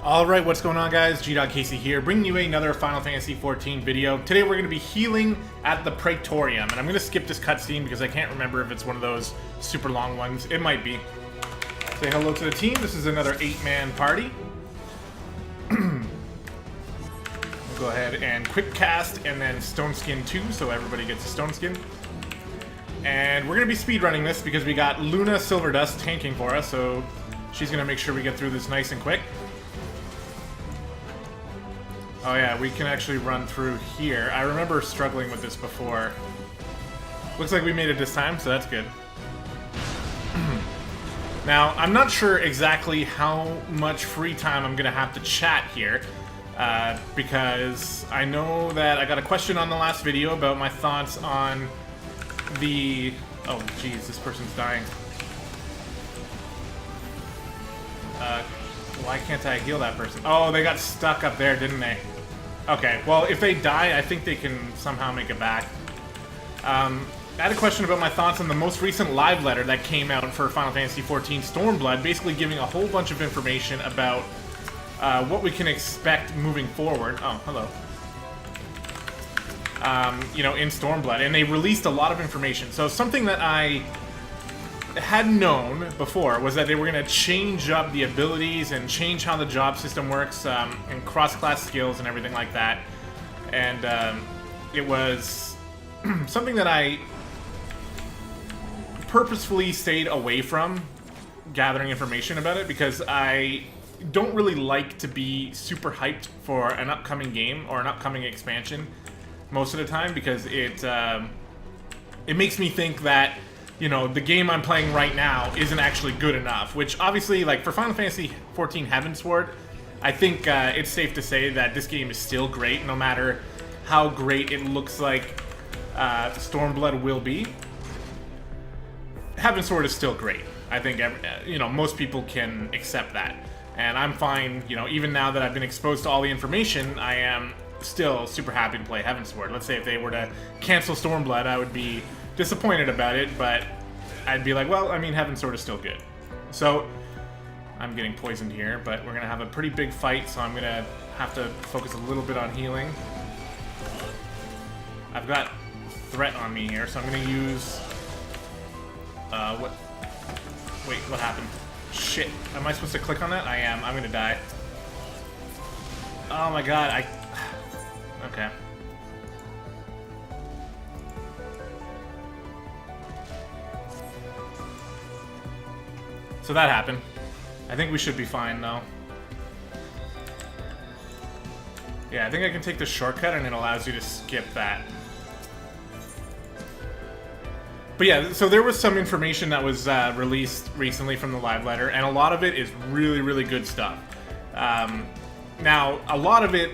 Alright, what's going on guys? gdoggcasey here, bringing you another Final Fantasy XIV video. Today we're going to be healing at the Praetorium, and I'm going to skip this cutscene because I can't remember if it's one of those super long ones. It might be. Say hello to the team. This is another 8-man party. We'll go ahead and quick cast and then stone skin 2, so everybody gets a stone skin. And we're going to be speedrunning this because we got Luna Silverdust tanking for us, so she's going to make sure we get through this nice and quick. Oh yeah, we can actually run through here. I remember struggling with this before. Looks like we made it this time, so that's good. Now, I'm not sure exactly how much free time I'm gonna have to chat here, because I know that I got a question on the last video about my thoughts on the... Oh, geez, this person's dying. Why can't I heal that person? Oh, they got stuck up there, didn't they? Okay, well, if they die, I think they can somehow make it back. I had a question about my thoughts on the most recent live letter that came out for Final Fantasy XIV Stormblood, basically giving a whole bunch of information about what we can expect moving forward. Oh, hello. You know, in Stormblood, and they released a lot of information. So something that I had known before was that they were going to change up the abilities and change how the job system works, and cross-class skills and everything like that. And it was something that I purposefully stayed away from gathering information about it because I don't really like to be super hyped for an upcoming game or an upcoming expansion most of the time, because it makes me think that, you know, the game I'm playing right now isn't actually good enough, which obviously, like, for Final Fantasy XIV Heavensward, I think it's safe to say that this game is still great, no matter how great it looks like Stormblood will be. Heavensward is still great. I think, you know, most people can accept that. And I'm fine, you know, even now that I've been exposed to all the information, I am still super happy to play Heavensward. Let's say if they were to cancel Stormblood, I would be disappointed about it, but I'd be like, well, I mean, Heavensward is still good. So, I'm getting poisoned here, but we're going to have a pretty big fight, so I'm going to have to focus a little bit on healing. I've got threat on me here, so I'm going to use... what? Wait, what happened? Shit. Am I supposed to click on that? I am. I'm going to die. Oh my god, Okay. So that happened. I think we should be fine, though. Yeah, I think I can take the shortcut, and it allows you to skip that. But yeah, so there was some information that was released recently from the live letter, and a lot of it is really, really good stuff. Now, a lot of it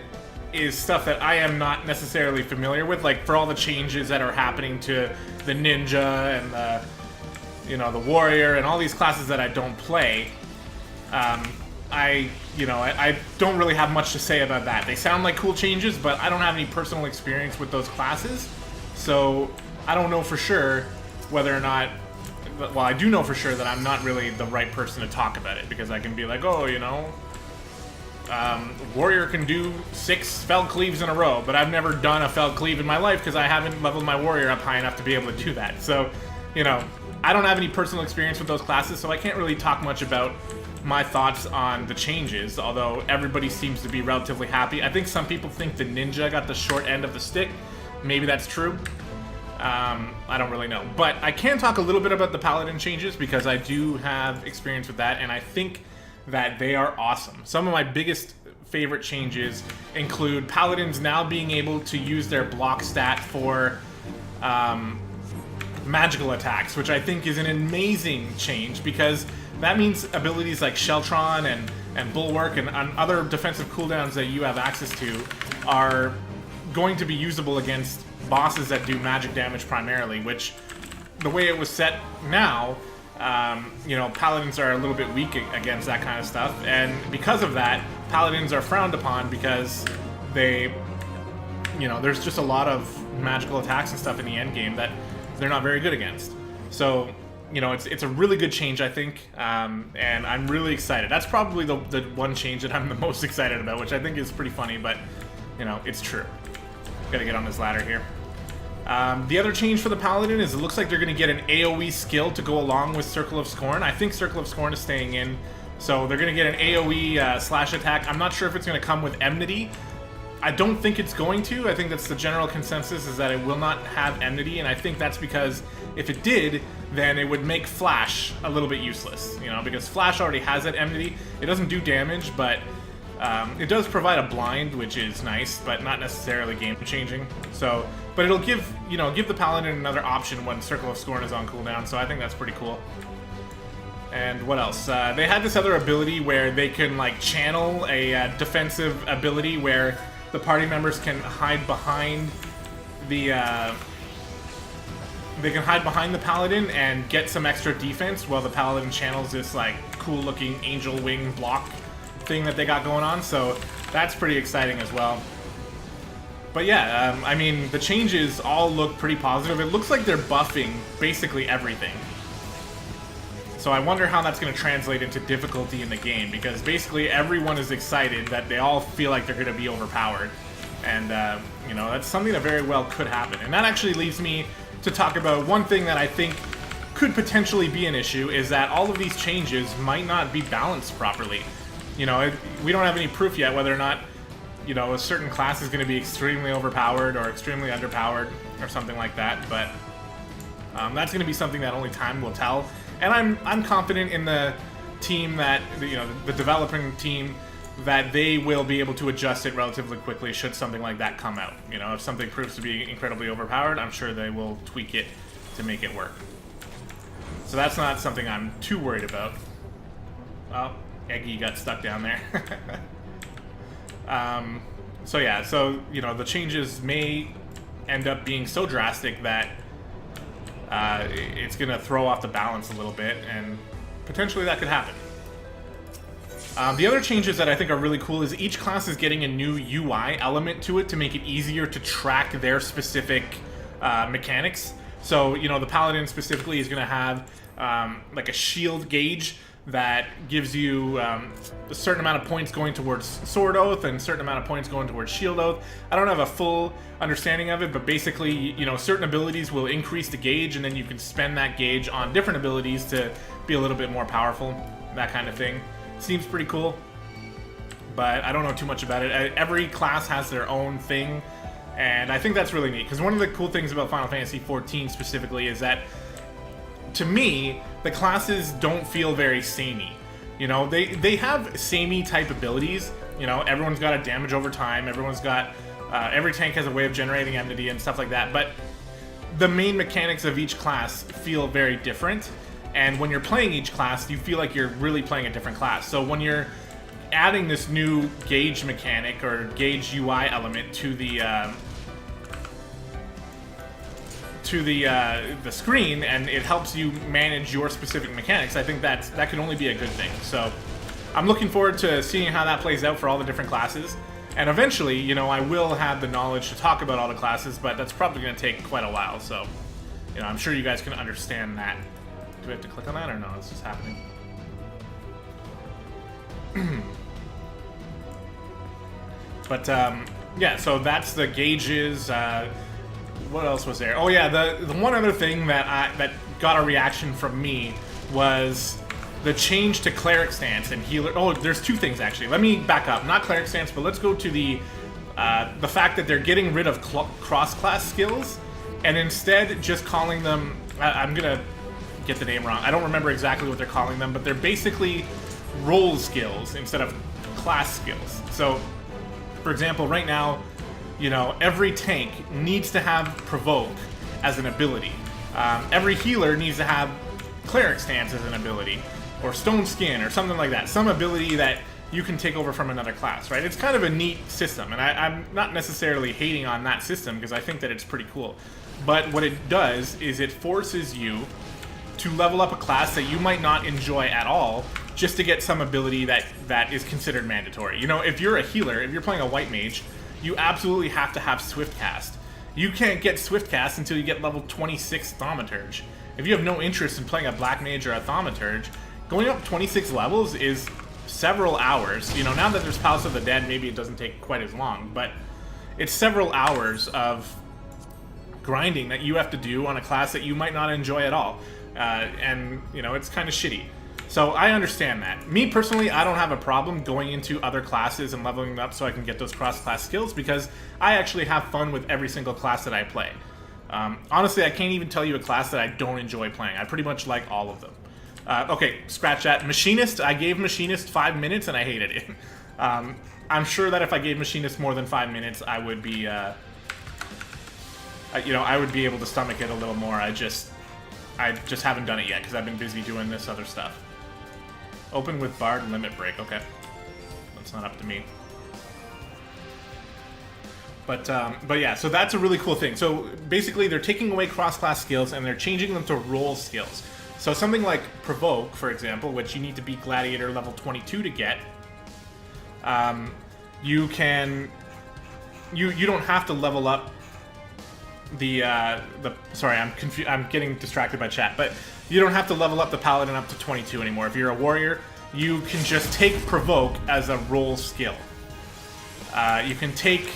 is stuff that I am not necessarily familiar with, like for all the changes that are happening to the ninja and the, you know, the warrior and all these classes that I don't play. I don't really have much to say about that. They sound like cool changes, but I don't have any personal experience with those classes, so I don't know for sure whether or not... Well, I do know for sure that I'm not really the right person to talk about it, because I can be like, oh, you know, warrior can do 6 fell cleaves in a row, but I've never done a fell cleave in my life because I haven't leveled my warrior up high enough to be able to do that. So, you know, I don't have any personal experience with those classes, so I can't really talk much about my thoughts on the changes, although everybody seems to be relatively happy. I think some people think the ninja got the short end of the stick. Maybe that's true. I don't really know. But I can talk a little bit about the Paladin changes, because I do have experience with that, and I think that they are awesome. Some of my biggest favorite changes include Paladins now being able to use their block stat for magical attacks, which I think is an amazing change, because that means abilities like Sheltron and Bulwark and other defensive cooldowns that you have access to are going to be usable against bosses that do magic damage primarily, which, the way it was set now, you know, Paladins are a little bit weak against that kind of stuff, and because of that, Paladins are frowned upon because they, you know, there's just a lot of magical attacks and stuff in the end game that they're not very good against. So you know, it's a really good change, I think, and I'm really excited. That's probably the one change that I'm the most excited about, which I think is pretty funny, but, you know, it's true. Gotta get on this ladder here. The other change for the Paladin is it looks like they're going to get an AoE skill to go along with Circle of Scorn. I think Circle of Scorn is staying in, so they're going to get an AoE slash attack. I'm not sure if it's going to come with Enmity. I don't think it's going to. I think that's the general consensus, is that it will not have Enmity, and I think that's because if it did, then it would make Flash a little bit useless, you know, because Flash already has that Enmity. It doesn't do damage, but it does provide a blind, which is nice, but not necessarily game-changing. So, but it'll give, you know, give the Paladin another option when Circle of Scorn is on cooldown, so I think that's pretty cool. And what else? They had this other ability where they can, like, channel a defensive ability where the party members can hide behind the, they can hide behind the Paladin and get some extra defense while the Paladin channels this, like, cool-looking angel wing block thing that they got going on, so that's pretty exciting as well. But yeah, I mean, the changes all look pretty positive. It looks like they're buffing basically everything. So I wonder how that's going to translate into difficulty in the game, because basically everyone is excited that they all feel like they're going to be overpowered. And, you know, that's something that very well could happen. And that actually leads me to talk about one thing that I think could potentially be an issue, is that all of these changes might not be balanced properly. You know, we don't have any proof yet whether or not, you know, a certain class is going to be extremely overpowered or extremely underpowered or something like that, but that's going to be something that only time will tell. And I'm confident in the team that, you know, the developing team, that they will be able to adjust it relatively quickly should something like that come out. You know, if something proves to be incredibly overpowered, I'm sure they will tweak it to make it work. So that's not something I'm too worried about. Oh, Eggy got stuck down there. So yeah, so, you know, the changes may end up being so drastic that it's going to throw off the balance a little bit, and potentially that could happen. The other changes that I think are really cool is each class is getting a new UI element to it to make it easier to track their specific mechanics. So, you know, the Paladin specifically is going to have like a shield gauge that gives you a certain amount of points going towards Sword Oath and a certain amount of points going towards Shield Oath. I don't have a full understanding of it, but basically, you know, certain abilities will increase the gauge, and then you can spend that gauge on different abilities to be a little bit more powerful, that kind of thing. Seems pretty cool, but I don't know too much about it. Every class has their own thing, and I think that's really neat, because one of the cool things about Final Fantasy XIV specifically is that, to me, the classes don't feel very samey. You know, they have samey type abilities. You know, everyone's got a damage over time, everyone's got, every tank has a way of generating enmity and stuff like that, but the main mechanics of each class feel very different, and when you're playing each class, you feel like you're really playing a different class. So when you're adding this new gauge mechanic or gauge UI element to the screen, and it helps you manage your specific mechanics, I think that can only be a good thing. So I'm looking forward to seeing how that plays out for all the different classes. And eventually, you know, I will have the knowledge to talk about all the classes, but that's probably going to take quite a while. So, you know, I'm sure you guys can understand that. Do we have to click on that or no? It's just happening. But, yeah, so that's the gauges. What else was there? Oh yeah, the one other thing that got a reaction from me was the change to cleric stance and healer. Oh, there's two things actually. Let me back up. Not cleric stance, but let's go to the fact that they're getting rid of cross-class skills and instead just calling them. I'm gonna get the name wrong. I don't remember exactly what they're calling them, but they're basically role skills instead of class skills. So, for example, right now, you know, every tank needs to have Provoke as an ability. Every healer needs to have Cleric Stance as an ability, or Stone Skin, or something like that. Some ability that you can take over from another class, right? It's kind of a neat system, and I'm not necessarily hating on that system, because I think that it's pretty cool. But what it does is it forces you to level up a class that you might not enjoy at all, just to get some ability that is considered mandatory. You know, if you're a healer, if you're playing a White Mage, you absolutely have to have Swift Cast. You can't get Swift Cast until you get level 26 Thaumaturge. if you have no interest in playing a Black Mage or a Thaumaturge, going up 26 levels is several hours. You know, now that there's Palace of the Dead, maybe it doesn't take quite as long, but it's several hours of grinding that you have to do on a class that you might not enjoy at all. And, you know, it's kind of shitty. So I understand that. Me personally, I don't have a problem going into other classes and leveling them up so I can get those cross-class skills, because I actually have fun with every single class that I play. Honestly, I can't even tell you a class that I don't enjoy playing. I pretty much like all of them. Okay, scratch that. Machinist, I gave Machinist 5 minutes and I hated it. I'm sure that if I gave Machinist more than 5 minutes, I would be, you know, I would be able to stomach it a little more. I just haven't done it yet because I've been busy doing this other stuff. Open with Bard Limit Break. Okay, that's not up to me. But yeah, so that's a really cool thing. So basically, they're taking away cross-class skills and they're changing them to role skills. So something like Provoke, for example, which you need to beat Gladiator level 22 to get, you don't have to level up sorry, I'm getting distracted by chat, but you don't have to level up the Paladin up to 22 anymore. If you're a warrior, you can just take Provoke as a role skill. You can take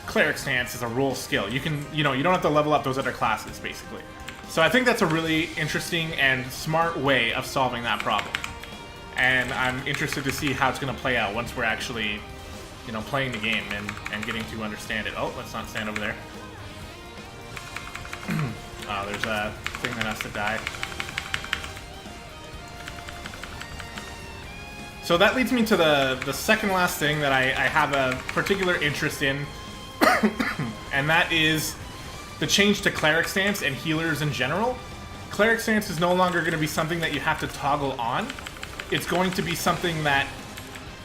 Cleric Stance as a role skill. You can, you don't have to level up those other classes, basically. So I think that's a really interesting and smart way of solving that problem. And I'm interested to see how it's going to play out once we're actually, playing the game and getting to understand it. Oh, let's not stand over there. Oh, there's a thing that has to die. So that leads me to the second last thing that I have a particular interest in, and that is the change to Cleric Stance and healers in general. Cleric Stance is no longer going to be something that you have to toggle on. It's going to be something that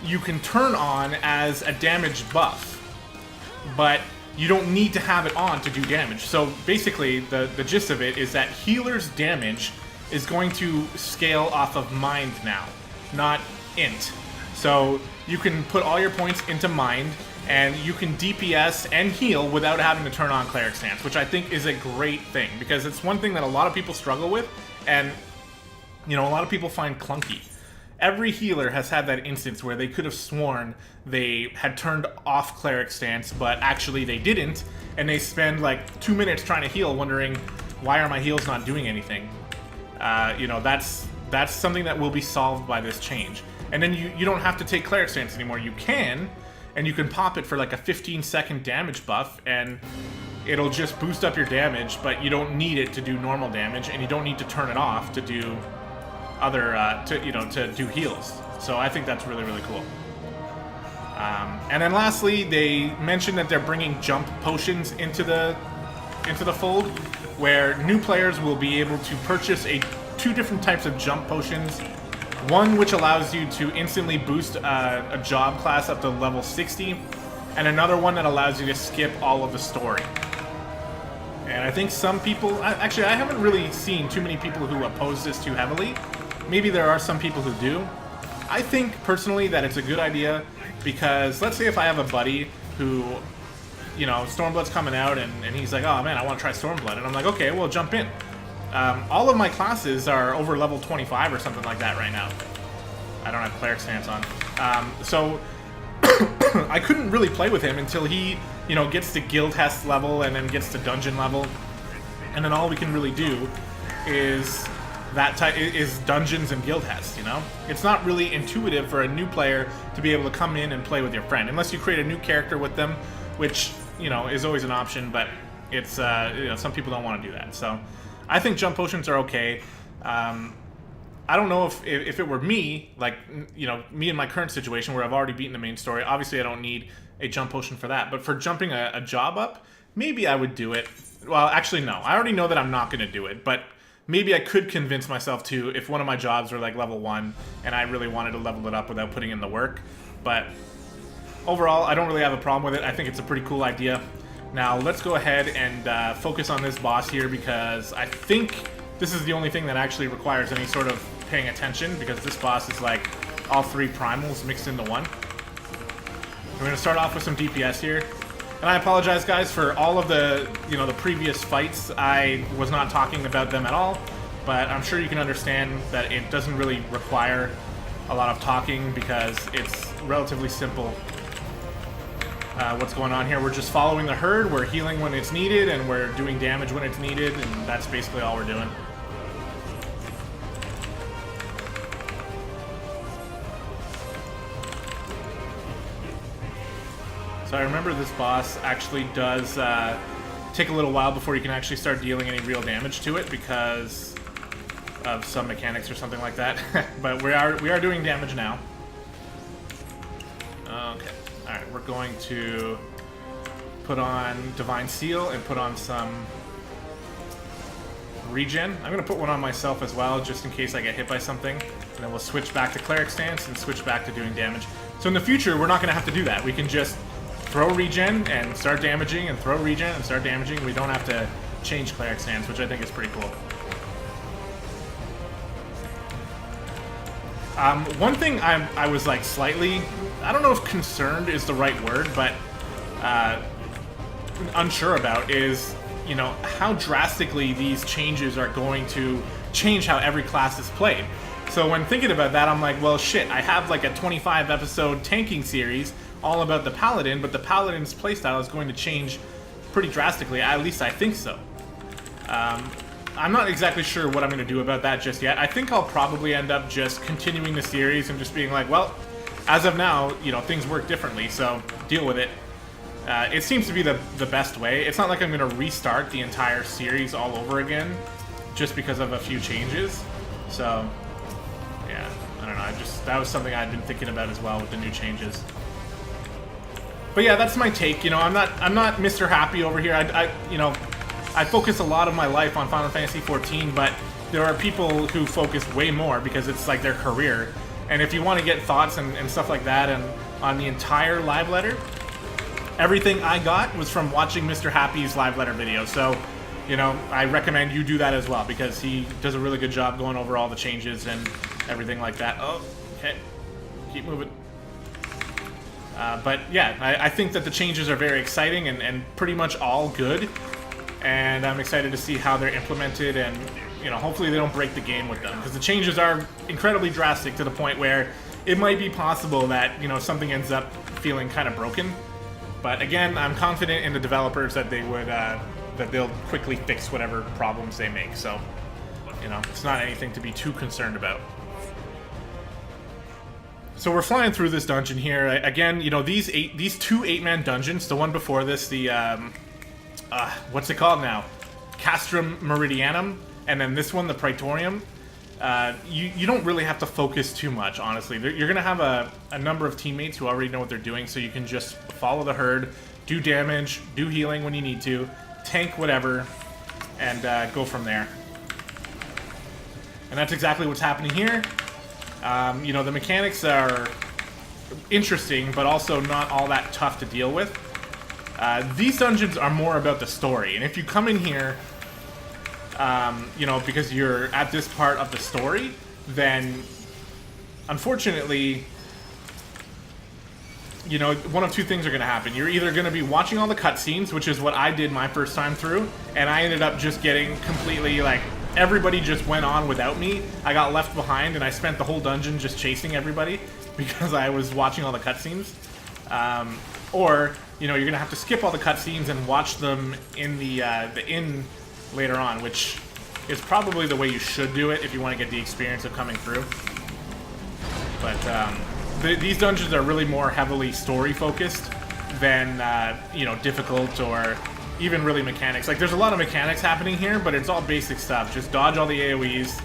you can turn on as a damage buff, but you don't need to have it on to do damage. So basically, the gist of it is that healer's damage is going to scale off of mind now, not int. So you can put all your points into mind, and you can DPS and heal without having to turn on Cleric Stance, which I think is a great thing, because it's one thing that a lot of people struggle with, and a lot of people find clunky. Every healer has had that instance where they could have sworn they had turned off Cleric Stance, but actually they didn't, and they spend like 2 minutes trying to heal, wondering, why are my heals not doing anything? That's something that will be solved by this change. And then you don't have to take Cleric Stance anymore. You can, and you can pop it for like a 15-second damage buff, and it'll just boost up your damage, but you don't need it to do normal damage, and you don't need to turn it off to do other to do heals. So I think that's really, really cool. And then lastly, they mentioned that they're bringing jump potions into the fold, where new players will be able to purchase two different types of jump potions. One which allows you to instantly boost a job class up to level 60, and another one that allows you to skip all of the story. And I think some people, actually I haven't really seen too many people who oppose this too heavily. Maybe there are some people who do. I think personally that it's a good idea, because let's say if I have a buddy who, Stormblood's coming out and he's like, oh man, I want to try Stormblood, and I'm like, okay, well, jump in. All of my classes are over level 25 or something like that right now. I don't have Cleric Stance on. So I couldn't really play with him until he, gets to Guild Hest level and then gets to Dungeon level. And then all we can really do is is Dungeons and Guild Hest, It's not really intuitive for a new player to be able to come in and play with your friend, unless you create a new character with them, which, is always an option, but it's, some people don't want to do that. So I think jump potions are okay. I don't know if it were me, like, me in my current situation where I've already beaten the main story, obviously I don't need a jump potion for that, but for jumping a job up, maybe I would do it. Well, actually, no. I already know that I'm not going to do it, but maybe I could convince myself to if one of my jobs were like level 1 and I really wanted to level it up without putting in the work. But overall, I don't really have a problem with it. I think it's a pretty cool idea. Now, let's go ahead and focus on this boss here, because I think this is the only thing that actually requires any sort of paying attention, because this boss is like all 3 primals mixed into one. We're going to start off with some DPS here. And I apologize, guys, for all of the, you know, the previous fights. I was not talking about them at all, but I'm sure you can understand that it doesn't really require a lot of talking because it's relatively simple. What's going on here? We're just following the herd, we're healing when it's needed, and we're doing damage when it's needed, and that's basically all we're doing. So I remember this boss actually does take a little while before you can actually start dealing any real damage to it because of some mechanics or something like that. But we are doing damage now. Okay. Alright, we're going to put on Divine Seal and put on some regen. I'm going to put one on myself as well, just in case I get hit by something. And then we'll switch back to Cleric Stance and switch back to doing damage. So in the future, we're not going to have to do that. We can just throw regen and start damaging, and throw regen and start damaging. We don't have to change Cleric Stance, which I think is pretty cool. One thing I was like slightly, I don't know if concerned is the right word, but unsure about is, you know, how drastically these changes are going to change how every class is played. So when thinking about that, I'm like, well, shit, I have like a 25 episode tanking series all about the Paladin, but the Paladin's playstyle is going to change pretty drastically, at least I think so. I'm not exactly sure what I'm going to do about that just yet. I think I'll probably end up just continuing the series and just being like, well, as of now, you know, things work differently, so deal with it. It seems to be the best way. It's not like I'm going to restart the entire series all over again just because of a few changes. So, yeah, I don't know. That was something I'd been thinking about as well with the new changes. But yeah, that's my take. You know, I'm not Mr. Happy over here. You know, I focus a lot of my life on Final Fantasy XIV, but there are people who focus way more because it's like their career. And if you want to get thoughts and stuff like that and on the entire live letter, everything I got was from watching Mr. Happy's live letter video. So, you know, I recommend you do that as well because he does a really good job going over all the changes and everything like that. Oh, okay. Keep moving. But yeah, I think that the changes are very exciting and pretty much all good. And I'm excited to see how they're implemented and, you know, hopefully they don't break the game with them. Because the changes are incredibly drastic to the point where it might be possible that, you know, something ends up feeling kind of broken. But again, I'm confident in the developers that they would, that they'll quickly fix whatever problems they make. So, you know, it's not anything to be too concerned about. So we're flying through this dungeon here. Again, you know, these two 8-man dungeons, the one before this, the, what's it called now? Castrum Meridianum, and then this one, the Praetorium. You don't really have to focus too much, honestly. You're going to have a number of teammates who already know what they're doing, so you can just follow the herd, do damage, do healing when you need to, tank whatever, and go from there. And that's exactly what's happening here. You know, the mechanics are interesting, but also not all that tough to deal with. These dungeons are more about the story, and if you come in here, you know, because you're at this part of the story, then unfortunately, you know, one of two things are going to happen. You're either going to be watching all the cutscenes, which is what I did my first time through, and I ended up just getting completely, like, everybody just went on without me. I got left behind, and I spent the whole dungeon just chasing everybody because I was watching all the cutscenes. Or, you know, you're going to have to skip all the cutscenes and watch them in the inn later on, which is probably the way you should do it if you want to get the experience of coming through. But these dungeons are really more heavily story-focused than, you know, difficult or even really mechanics. Like, there's a lot of mechanics happening here, but it's all basic stuff. Just dodge all the AoEs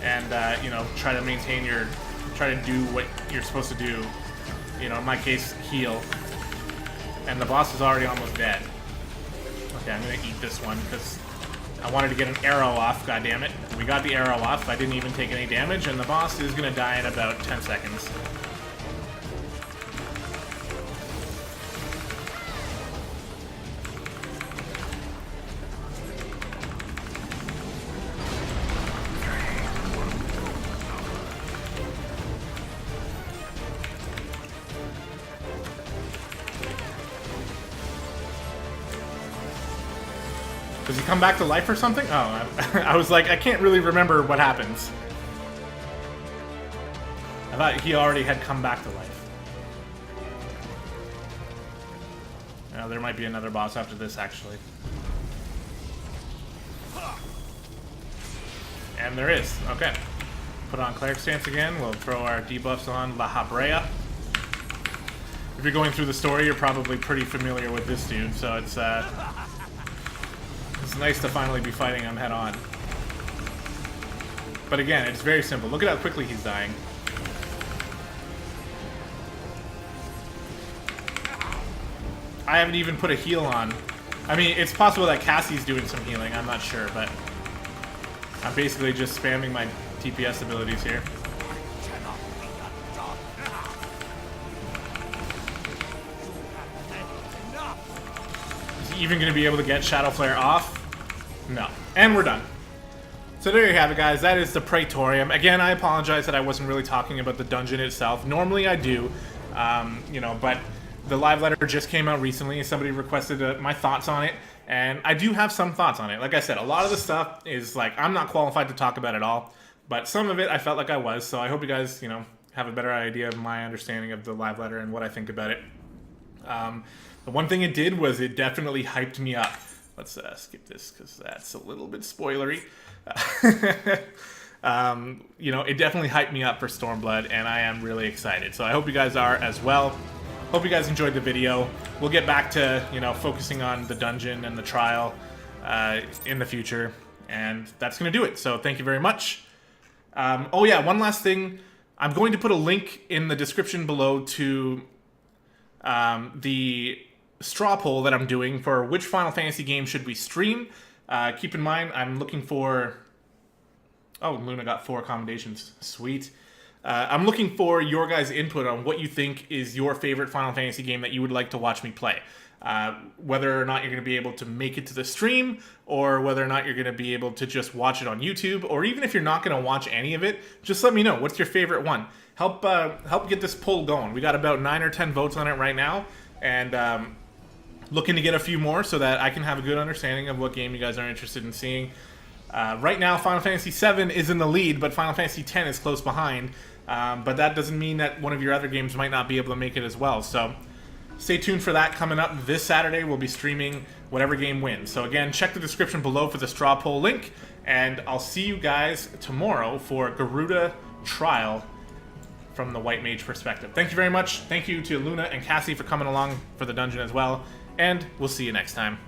and, you know, try to maintain your... try to do what you're supposed to do. You know, in my case, heal. And the boss is already almost dead. Okay, I'm gonna eat this one, because I wanted to get an arrow off, goddammit. We got the arrow off, I didn't even take any damage, and the boss is gonna die in about 10 seconds. Does he come back to life or something? Oh, I was like, I can't really remember what happens. I thought he already had come back to life. Now, there might be another boss after this, actually. And there is. Okay. Put on Cleric Stance again. We'll throw our debuffs on La Habrea. If you're going through the story, you're probably pretty familiar with this dude, so it's nice to finally be fighting him head on. But again, it's very simple. Look at how quickly he's dying. I haven't even put a heal on. I mean, it's possible that Cassie's doing some healing, I'm not sure, but I'm basically just spamming my TPS abilities here. Is he even going to be able to get Shadow Flare off? No. And we're done. So there you have it, guys. That is the Praetorium. Again, I apologize that I wasn't really talking about the dungeon itself. Normally I do, you know, but the live letter just came out recently. Somebody requested my thoughts on it, and I do have some thoughts on it. Like I said, a lot of the stuff is like, I'm not qualified to talk about it all, but some of it I felt like I was, so I hope you guys, you know, have a better idea of my understanding of the live letter and what I think about it. The one thing it did was it definitely hyped me up. Let's skip this because that's a little bit spoilery. You know, it definitely hyped me up for Stormblood, and I am really excited. So I hope you guys are as well. Hope you guys enjoyed the video. We'll get back to, you know, focusing on the dungeon and the trial in the future, and that's going to do it. So thank you very much. Oh yeah, one last thing. I'm going to put a link in the description below to the straw poll that I'm doing for which Final Fantasy game should we stream. Keep in mind, I'm looking for... Oh, Luna got 4 accommodations. Sweet. I'm looking for your guys' input on what you think is your favorite Final Fantasy game that you would like to watch me play. Whether or not you're going to be able to make it to the stream, or whether or not you're going to be able to just watch it on YouTube, or even if you're not going to watch any of it, just let me know. What's your favorite one? Help get this poll going. We got about 9 or 10 votes on it right now, and looking to get a few more so that I can have a good understanding of what game you guys are interested in seeing. Right now, Final Fantasy VII is in the lead, but Final Fantasy X is close behind. But that doesn't mean that one of your other games might not be able to make it as well. So stay tuned for that coming up this Saturday. We'll be streaming whatever game wins. So again, check the description below for the straw poll link, and I'll see you guys tomorrow for Garuda Trial from the White Mage perspective. Thank you very much. Thank you to Luna and Cassie for coming along for the dungeon as well, and we'll see you next time.